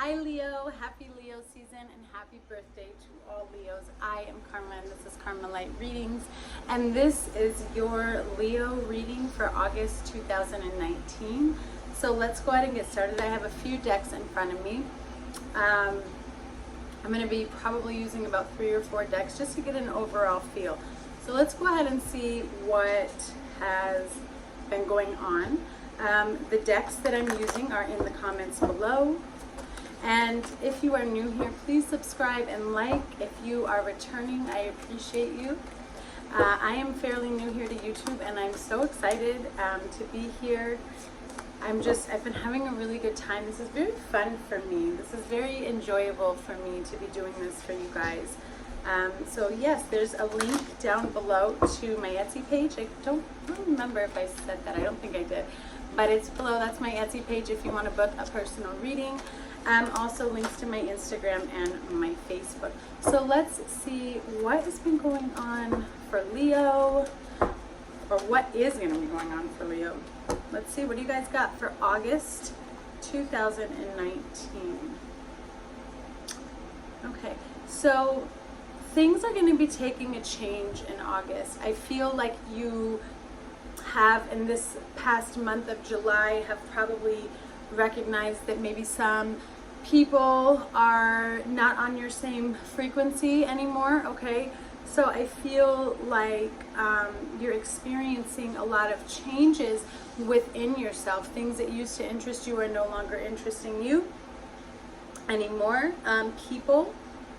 Hi Leo, happy Leo season and happy birthday to all Leos. I am Karma and this is Karma Light Readings, and this is your Leo reading for August 2019. So let's go ahead and get started. I have a few decks in front of me. I'm going to be probably using about 3 or 4 decks just to get an overall feel. So let's go ahead and see what has been going on. The decks that I'm using are in the comments below. And if you are new here, please subscribe and like. If you are returning, I appreciate you. I am fairly new here to YouTube and I'm so excited to be here. I've been having a really good time. This is very fun for me. This is very enjoyable for me to be doing this for you guys. So yes, there's a link down below to my Etsy page. I don't remember if I said that. I don't think I did. But it's below. That's my Etsy page if you want to book a personal reading. Also links to my Instagram and my Facebook. So let's see what has been going on for Leo, or what is going to be going on for Leo. Let's see, what do you guys got for August 2019? Okay, so things are going to be taking a change in August. I feel like you have, in this past month of July, have probably recognized that maybe some people are not on your same frequency anymore, okay? So I feel like you're experiencing a lot of changes within yourself. Things that used to interest you are no longer interesting you anymore. People,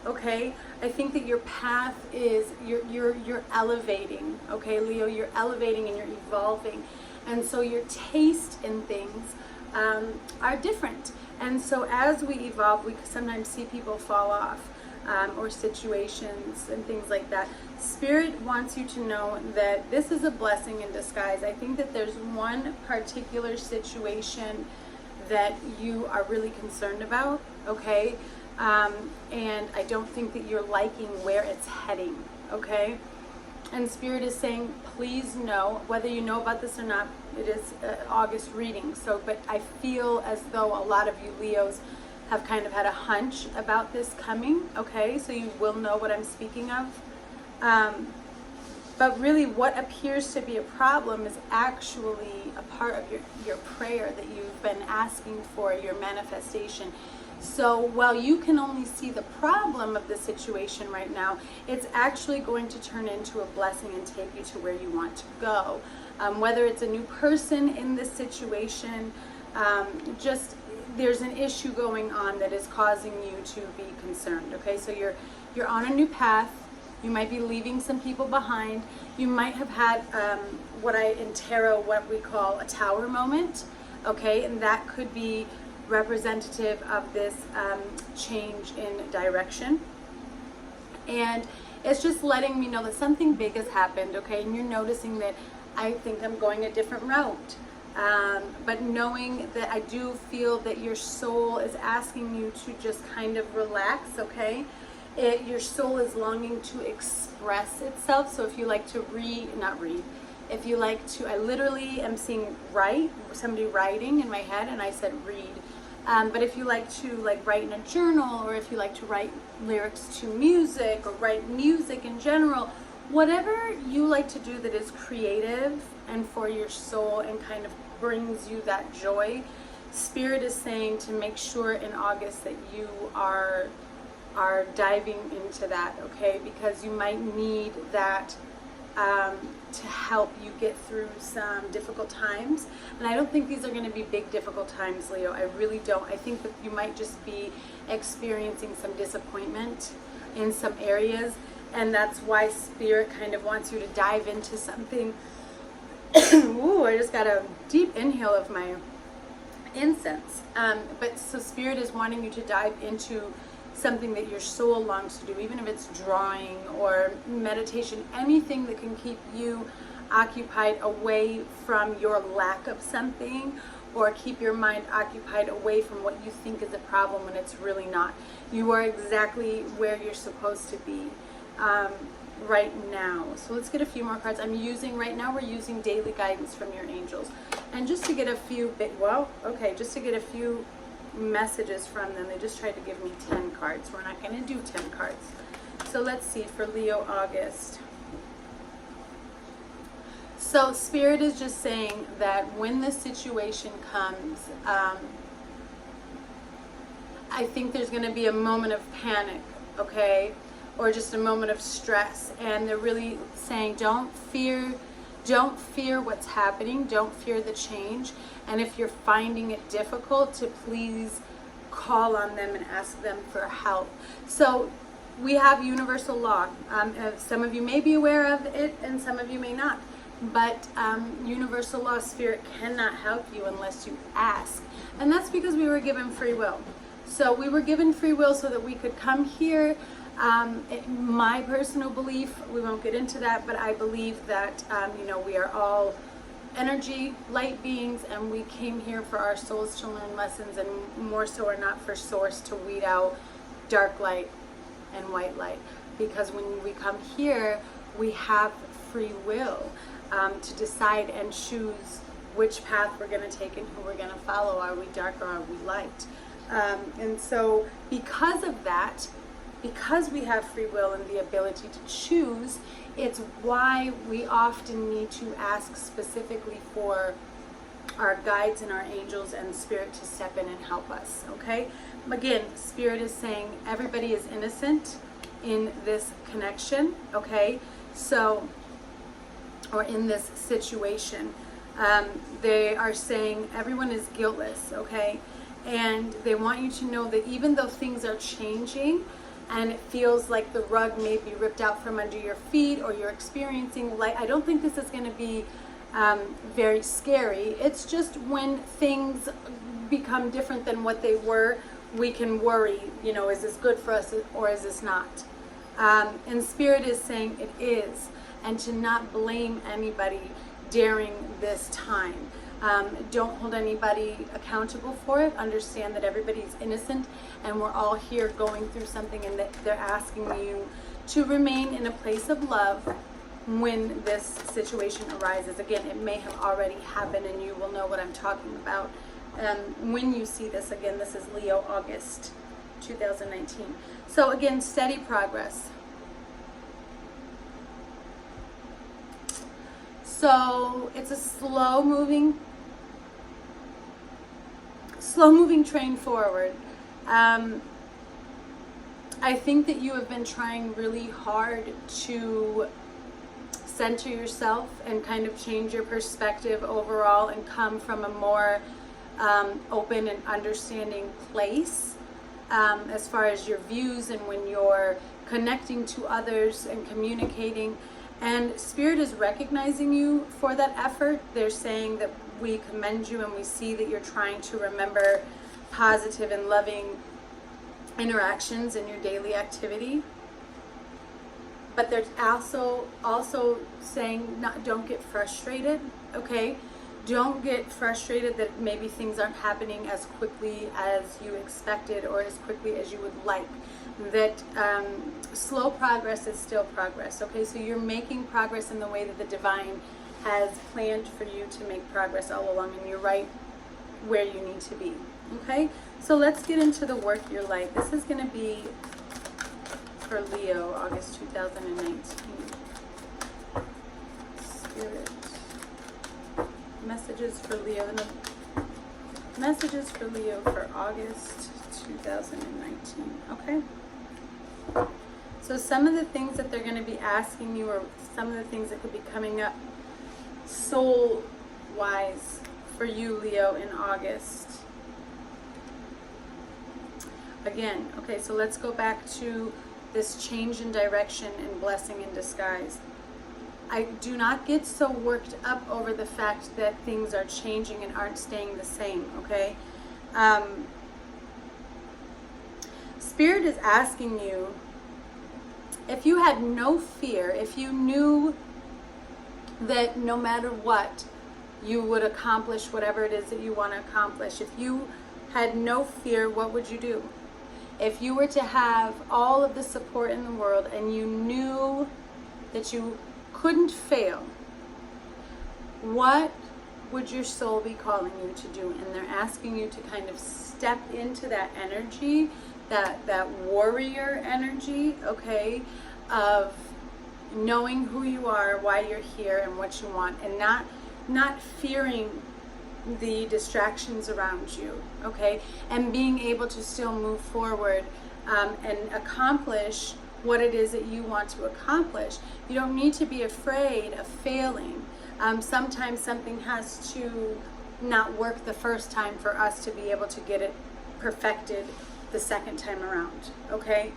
okay? I think that your path is, you're elevating, okay, Leo? You're elevating and you're evolving. And so your taste in things are different. And so as we evolve, we sometimes see people fall off, or situations and things like that. Spirit wants you to know that this is a blessing in disguise. I think that there's one particular situation that you are really concerned about, okay? And I don't think that you're liking where it's heading, okay? And Spirit is saying, please know, whether you know about this or not, it is August reading. So, but I feel as though a lot of you Leos have kind of had a hunch about this coming, okay? So you will know what I'm speaking of. But really what appears to be a problem is actually a part of your prayer that you've been asking for, your manifestation. So while you can only see the problem of the situation right now, it's actually going to turn into a blessing and take you to where you want to go. Whether it's a new person in this situation, just there's an issue going on that is causing you to be concerned, okay? So you're on a new path. You might be leaving some people behind. You might have had in tarot, what we call a tower moment, okay? And that could be representative of this change in direction. And it's just letting me know that something big has happened, okay? And you're noticing that I think I'm going a different route. But knowing that I do feel that your soul is asking you to just kind of relax, okay? Your soul is longing to express itself. So if you like to if you like to, I literally am seeing somebody writing in my head, and I said read. But if you like to write in a journal, or if you like to write lyrics to music, or write music in general, whatever you like to do that is creative and for your soul and kind of brings you that joy, Spirit is saying to make sure in August that you are diving into that, okay? Because you might need that to help you get through some difficult times. And I don't think these are going to be big difficult times, Leo. I really don't. I think that you might just be experiencing some disappointment in some areas, and that's why Spirit kind of wants you to dive into something. Ooh, I just got a deep inhale of my incense. But so Spirit is wanting you to dive into something that your soul longs to do, even if it's drawing or meditation, anything that can keep you occupied away from your lack of something, or keep your mind occupied away from what you think is a problem when it's really not. You are exactly where you're supposed to be right now. So let's get a few more cards. Right now we're using daily guidance from your angels. And just to get a few just to get a few messages from them. They just tried to give me 10 cards. We're not going to do 10 cards. So let's see for Leo August. So Spirit is just saying that when this situation comes, I think there's going to be a moment of panic, okay? Or just a moment of stress. And they're really saying, don't fear what's happening. Don't fear the change. And if you're finding it difficult, to please call on them and ask them for help. So we have universal law. Some of you may be aware of it and some of you may not. But universal law, Spirit cannot help you unless you ask. And that's because we were given free will. So we were given free will so that we could come here. My personal belief, we won't get into that, but I believe that, we are all energy, light beings, and we came here for our souls to learn lessons, and more so are not for source to weed out dark light and white light. Because when we come here, we have free will to decide and choose which path we're going to take and who we're going to follow. Are we dark or are we light? And so because of that, because we have free will and the ability to choose, it's why we often need to ask specifically for our guides and our angels and Spirit to step in and help us, okay? Again, Spirit is saying everybody is innocent in this connection, okay? So, or in this situation. They are saying everyone is guiltless, okay? And they want you to know that even though things are changing and it feels like the rug may be ripped out from under your feet or you're experiencing light, I don't think this is going to be very scary. It's just when things become different than what they were, we can worry, is this good for us or is this not? And Spirit is saying it is, and to not blame anybody during this time. Don't hold anybody accountable for it. Understand that everybody's innocent and we're all here going through something, and that they're asking you to remain in a place of love when this situation arises. Again, it may have already happened and you will know what I'm talking about when you see this. Again, this is Leo, August 2019. So again, steady progress. So it's a slow moving train forward. I think that you have been trying really hard to center yourself and kind of change your perspective overall and come from a more open and understanding place as far as your views and when you're connecting to others and communicating. And Spirit is recognizing you for that effort. They're saying that we commend you and we see that you're trying to remember positive and loving interactions in your daily activity. But they're also saying don't get frustrated, okay? Don't get frustrated that maybe things aren't happening as quickly as you expected or as quickly as you would like. That slow progress is still progress, okay? So you're making progress in the way that the divine has planned for you to make progress all along, and you're right where you need to be, okay? So let's get into the work your light. This is going to be for Leo, August 2019. Spirit. Messages for Leo. Messages for Leo for August 2019, okay? So some of the things that they're going to be asking you, or some of the things that could be coming up soul-wise for you, Leo, in August. Again, okay, so let's go back to this change in direction and blessing in disguise. I do not get so worked up over the fact that things are changing and aren't staying the same, okay? Spirit is asking you, if you had no fear, if you knew that no matter what, you would accomplish whatever it is that you want to accomplish. If you had no fear, what would you do? If you were to have all of the support in the world and you knew that you couldn't fail, what would your soul be calling you to do? And they're asking you to kind of step into that energy, that warrior energy, okay, of knowing who you are, why you're here, and what you want, and not fearing the distractions around you, okay, and being able to still move forward and accomplish what it is that you want to accomplish. You don't need to be afraid of failing. Sometimes something has to not work the first time for us to be able to get it perfected the second time around, okay?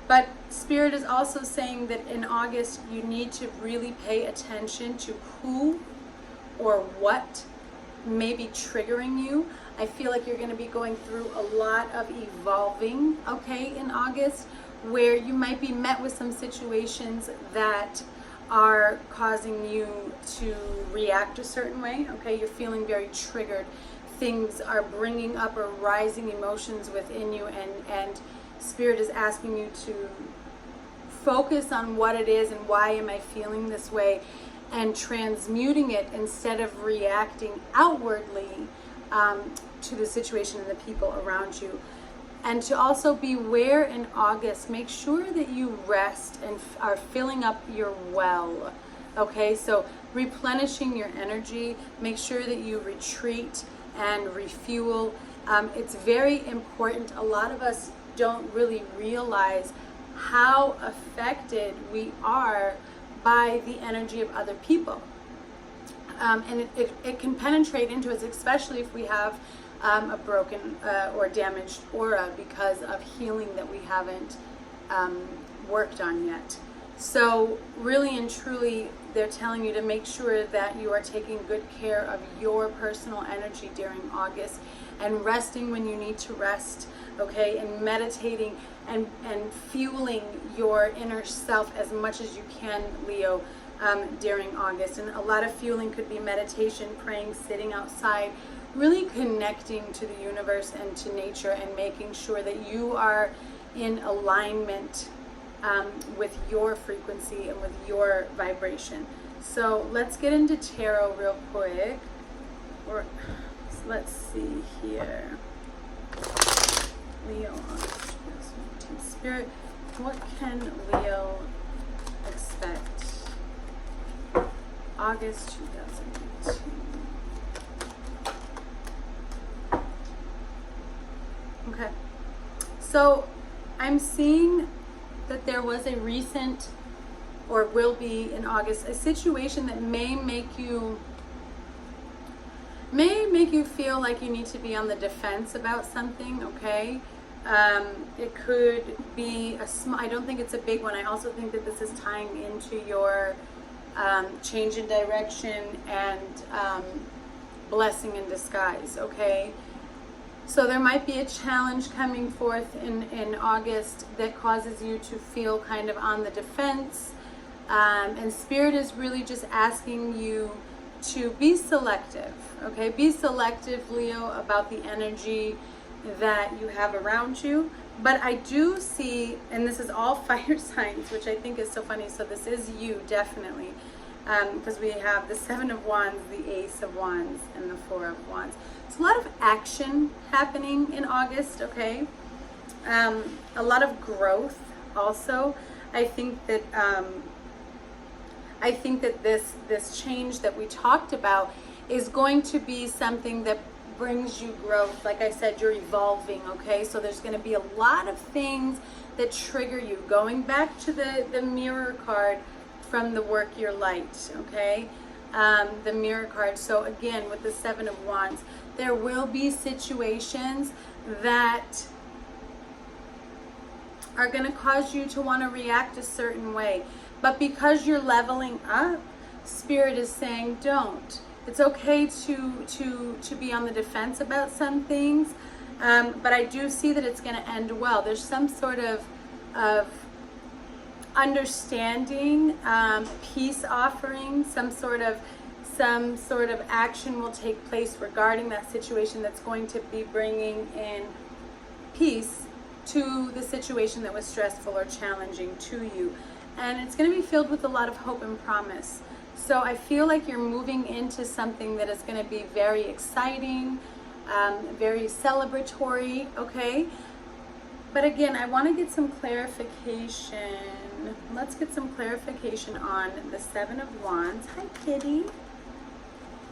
But Spirit is also saying that in August, you need to really pay attention to who or what may be triggering you. I feel like you're going to be going through a lot of evolving, okay, in August, where you might be met with some situations that are causing you to react a certain way, okay? You're feeling very triggered. Things are bringing up or rising emotions within you, and Spirit is asking you to focus on what it is and why am I feeling this way, and transmuting it instead of reacting outwardly to the situation and the people around you. And to also beware in August, make sure that you rest and are filling up your well, okay? So replenishing your energy, make sure that you retreat and refuel. It's very important. A lot of us don't really realize how affected we are by the energy of other people. And it can penetrate into us, especially if we have a broken or damaged aura because of healing that we haven't worked on yet. So really and truly, they're telling you to make sure that you are taking good care of your personal energy during August, and resting when you need to rest, okay, and meditating and fueling your inner self as much as you can, Leo, during August. And a lot of fueling could be meditation, praying, sitting outside, really connecting to the universe and to nature, and making sure that you are in alignment with your frequency and with your vibration. So let's get into tarot real quick. Or let's see here. Leo, Spirit, what can Leo expect? August 2018. Okay, so I'm seeing that there was a recent, or will be in August, a situation that may make you feel like you need to be on the defense about something, okay? It could be a small, I don't think it's a big one. I also think that this is tying into your change in direction and blessing in disguise, okay? So there might be a challenge coming forth in August that causes you to feel kind of on the defense. And Spirit is really just asking you to be selective, okay? Be selective, Leo, about the energy that you have around you. But I do see, and this is all fire signs, which I think is so funny. So this is you, definitely. Because we have the Seven of Wands, the Ace of Wands, and the Four of Wands. So a lot of action happening in August, okay? A lot of growth also. I think that this change that we talked about is going to be something that brings you growth. Like I said, you're evolving, okay? So there's going to be a lot of things that trigger you. Going back to the mirror card from the Work Your Light, okay? The mirror card. So again, with the Seven of Wands, there will be situations that are going to cause you to want to react a certain way. But because you're leveling up, Spirit is saying don't. It's okay to be on the defense about some things, but I do see that it's going to end well. There's some sort of understanding, peace offering, some sort of action will take place regarding that situation that's going to be bringing in peace to the situation that was stressful or challenging to you. And it's going to be filled with a lot of hope and promise. So I feel like you're moving into something that is going to be very exciting, very celebratory, okay? But again, I want to get some clarification. Let's get some clarification on the Seven of Wands. Hi, kitty.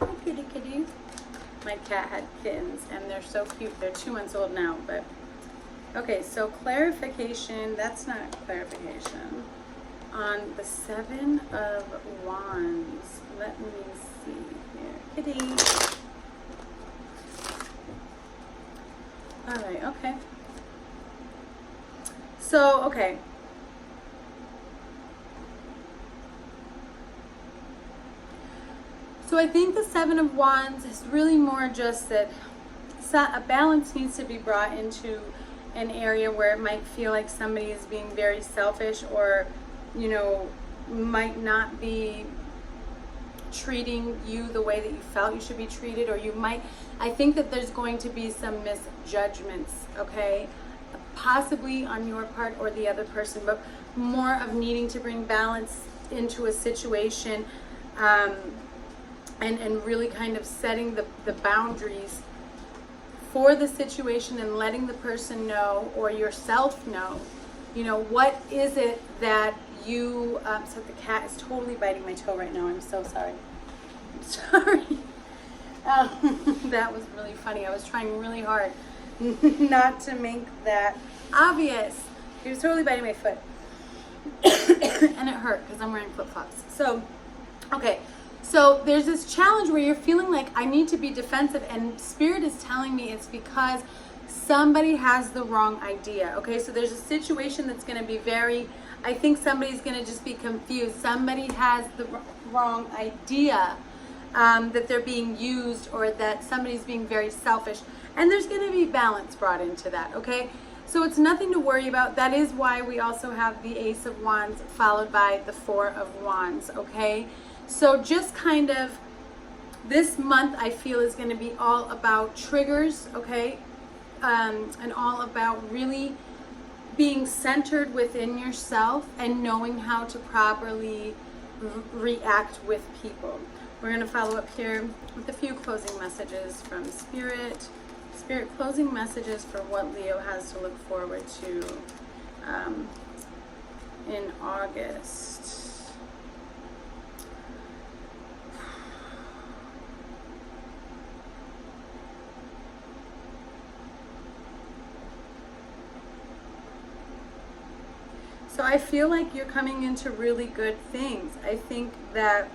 Hi, kitty, kitty. My cat had kittens, and they're so cute. They're 2 months old now, but... Okay, so clarification. That's not clarification. On the Seven of Wands. Let me see here. Kitty. Alright, okay. So, okay. So I think the Seven of Wands is really more just that a balance needs to be brought into an area where it might feel like somebody is being very selfish, or, you know, might not be treating you the way that you felt you should be treated, or you might, I think that there's going to be some misjudgments, okay? Possibly on your part or the other person, but more of needing to bring balance into a situation, and really kind of setting the boundaries for the situation and letting the person know, or yourself know, you know, what is it that you, so the cat is totally biting my toe right now. I'm so sorry. I'm sorry. That was really funny. I was trying really hard not to make that obvious. He was totally biting my foot. And it hurt because I'm wearing flip-flops. So, okay. So there's this challenge where you're feeling like I need to be defensive, and Spirit is telling me it's because somebody has the wrong idea. Okay, so there's a situation that's going to be very, I think somebody's going to just be confused. Somebody has the wrong idea, that they're being used, or that somebody's being very selfish. And there's going to be balance brought into that, okay? So it's nothing to worry about. That is why we also have the Ace of Wands followed by the Four of Wands, okay? So just kind of, this month I feel is going to be all about triggers, okay? And all about really being centered within yourself and knowing how to properly react with people. We're going to follow up here with a few closing messages from Spirit. Spirit, closing messages for what Leo has to look forward to in August. So I feel like you're coming into really good things. I think that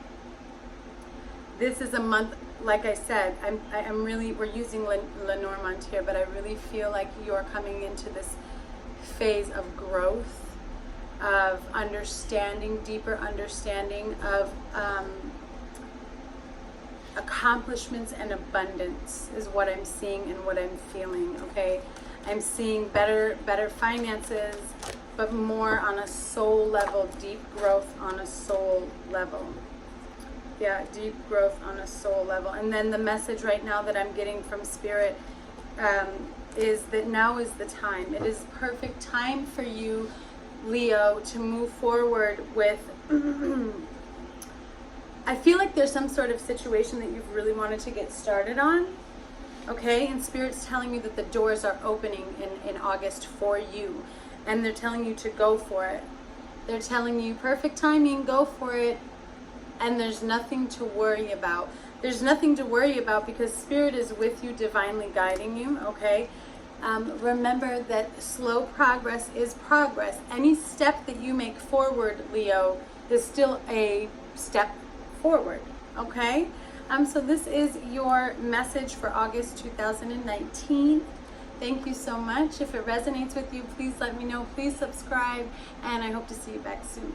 this is a month, like I said, I'm really, we're using Lenormand here, but I really feel like you're coming into this phase of growth, of understanding, deeper understanding of accomplishments and abundance is what I'm seeing and what I'm feeling, okay? I'm seeing better finances, but more on a soul level, deep growth on a soul level. Yeah, deep growth on a soul level. And then the message right now that I'm getting from Spirit is that now is the time. It is perfect time for you, Leo, to move forward with... I feel like there's some sort of situation that you've really wanted to get started on. Okay, and Spirit's telling me that the doors are opening in August for you. And they're telling you to go for it. They're telling you, perfect timing, go for it. And there's nothing to worry about. There's nothing to worry about because Spirit is with you, divinely guiding you, okay? Remember that slow progress is progress. Any step that you make forward, Leo, is still a step forward, okay? So this is your message for August 2019. Thank you so much. If it resonates with you, please let me know. Please subscribe, and I hope to see you back soon.